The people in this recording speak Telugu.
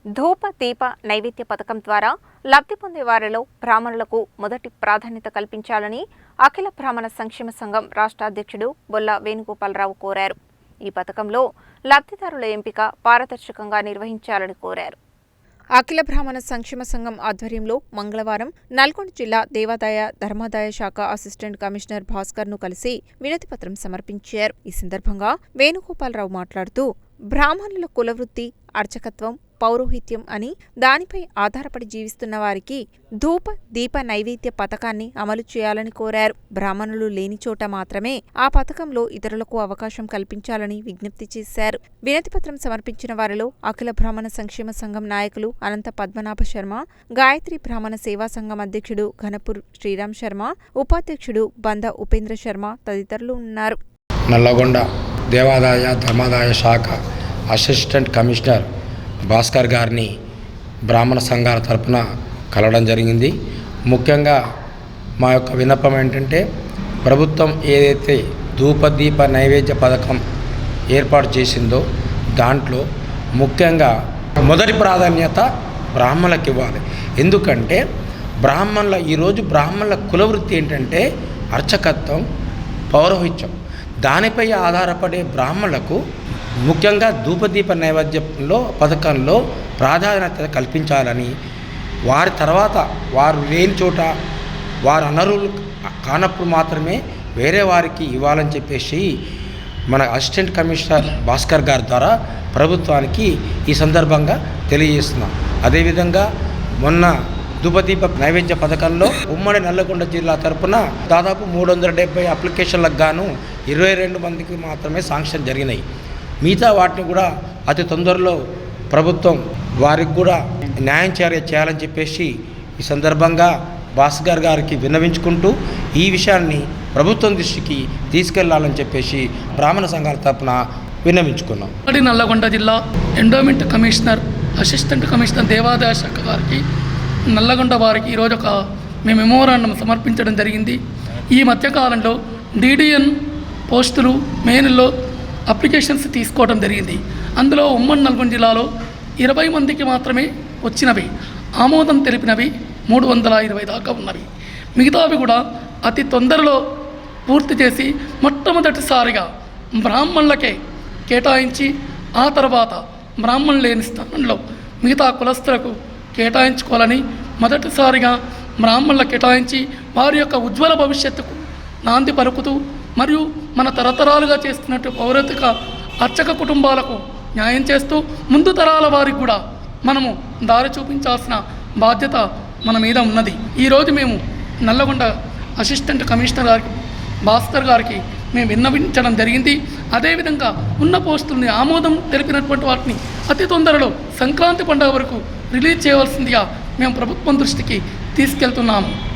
ధూప దీప నైవేద్య పథకం ద్వారా లబ్ధి పొందే వారిలో బ్రాహ్మణులకు మొదటి ప్రాధాన్యత కల్పించాలని అఖిల బ్రాహ్మణ సంక్షేమ సంఘం రాష్ట్ర అధ్యక్షుడు బొల్ల వేణుగోపాలరావు కోరారు. ఈ పథకంలో లబ్ధిదారుల ఎంపిక పారదర్శకంగా నిర్వహించాలని కోరారు. అఖిల బ్రాహ్మణ సంక్షేమ సంఘం ఆధ్వర్యంలో మంగళవారం నల్గొండ జిల్లా దేవాదాయ ధర్మాదాయ శాఖ అసిస్టెంట్ కమిషనర్ భాస్కర్ను కలిసి వినతిపత్రం సమర్పించారు. ఈ సందర్భంగా వేణుగోపాలరావు మాట్లాడుతూ బ్రాహ్మణుల కులవృత్తి అర్చకత్వం పౌరోహిత్యం అని దానిపై ఆధారపడి జీవిస్తున్న వారికి ధూప దీప నైవేద్య పథకాన్ని అమలు చేయాలని కోరారు. బ్రాహ్మణులు లేని చోట మాత్రమే ఆ పథకంలో ఇతరులకు అవకాశం కల్పించాలని విజ్ఞప్తి చేశారు. వినతిపత్రం సమర్పించిన వారిలో అఖిల బ్రాహ్మణ సంక్షేమ సంఘం నాయకులు అనంత పద్మనాభ శర్మ, గాయత్రి బ్రాహ్మణ సేవా సంఘం అధ్యక్షుడు ఘనపూర్ శ్రీరామ్ శర్మ, ఉపాధ్యక్షుడు బంద ఉపేంద్ర శర్మ తదితరులు ఉన్నారు. నల్లగొండ దేవాదాయ ధర్మాదాయ శాఖ అసిస్టెంట్ కమిషనర్ భాస్కర్ గారిని బ్రాహ్మణ సంఘాల తరపున కలవడం జరిగింది. ముఖ్యంగా మా యొక్క విన్నపం ఏంటంటే, ప్రభుత్వం ఏదైతే ధూపదీప నైవేద్య పథకం ఏర్పాటు చేసిందో దాంట్లో ముఖ్యంగా మొదటి ప్రాధాన్యత బ్రాహ్మణులకు ఇవ్వాలి. ఎందుకంటే ఈరోజు బ్రాహ్మణుల కులవృత్తి ఏంటంటే అర్చకత్వం, పౌరోహిత్యం. దానిపై ఆధారపడే బ్రాహ్మణులకు ముఖ్యంగా ధూపదీప నైవేద్యంలో పథకంలో ప్రాధాన్యత కల్పించాలని, వారి తర్వాత వారు లేని చోట వారు అనర్హులు కానప్పుడు మాత్రమే వేరే వారికి ఇవ్వాలని చెప్పేసి మన అసిస్టెంట్ కమిషనర్ భాస్కర్ గారి ద్వారా ప్రభుత్వానికి ఈ సందర్భంగా తెలియజేస్తున్నాం. అదేవిధంగా మొన్న ధూపదీప నైవేద్య పథకంలో ఉమ్మడి నల్లగొండ జిల్లా తరపున దాదాపు 370 అప్లికేషన్లకు గాను 22 మందికి మాత్రమే శాంక్షన్ జరిగినాయి. మిగతా వాటిని కూడా అతి తొందరలో ప్రభుత్వం వారికి కూడా న్యాయం చేయాలని చెప్పేసి ఈ సందర్భంగా భాస్కర్ గారికి విన్నవించుకుంటూ ఈ విషయాన్ని ప్రభుత్వం దృష్టికి తీసుకెళ్లాలని చెప్పేసి బ్రాహ్మణ సంఘాల తరపున విన్నవించుకున్నాం. నల్లగొండ జిల్లా ఎండోమెంట్ కమిషనర్ అసిస్టెంట్ కమిషనర్ దేవాదాయ శాఖ గారికి నల్లగొండ వారికి ఈరోజు మేము మెమోరాండం సమర్పించడం జరిగింది. ఈ మధ్యకాలంలో DDN పోస్టులు మెయిన్లో అప్లికేషన్స్ తీసుకోవడం జరిగింది. అందులో ఉమ్మడి నల్గొండ జిల్లాలో 20 మందికి మాత్రమే వచ్చినవి, ఆమోదం తెలిపినవి 320 దాకా ఉన్నవి. మిగతావి కూడా అతి తొందరలో పూర్తి చేసి మొట్టమొదటిసారిగా బ్రాహ్మణులకే కేటాయించి ఆ తర్వాత బ్రాహ్మణులు లేని స్థానంలో మిగతా కులస్తులకు కేటాయించుకోవాలని, మొదటిసారిగా బ్రాహ్మణులకు కేటాయించి వారి యొక్క ఉజ్వల భవిష్యత్తుకు నాంది పలుకుతూ మరియు మన తరతరాలుగా చేస్తున్నట్టు పౌరతిక అర్చక కుటుంబాలకు న్యాయం చేస్తూ ముందు తరాల వారికి కూడా మనము దారి చూపించాల్సిన బాధ్యత మన మీద ఉన్నది. ఈరోజు మేము నల్లగొండ అసిస్టెంట్ కమిషనర్ గారికి భాస్కర్ గారికి మేము విన్నవించడం జరిగింది. అదేవిధంగా ఉన్న పోస్టుల్ని ఆమోదం తెలిపినటువంటి వాటిని అతి తొందరలో సంక్రాంతి పండుగ వరకు రిలీజ్ చేయవలసిందిగా మేము ప్రభుత్వం దృష్టికి తీసుకెళ్తున్నాము.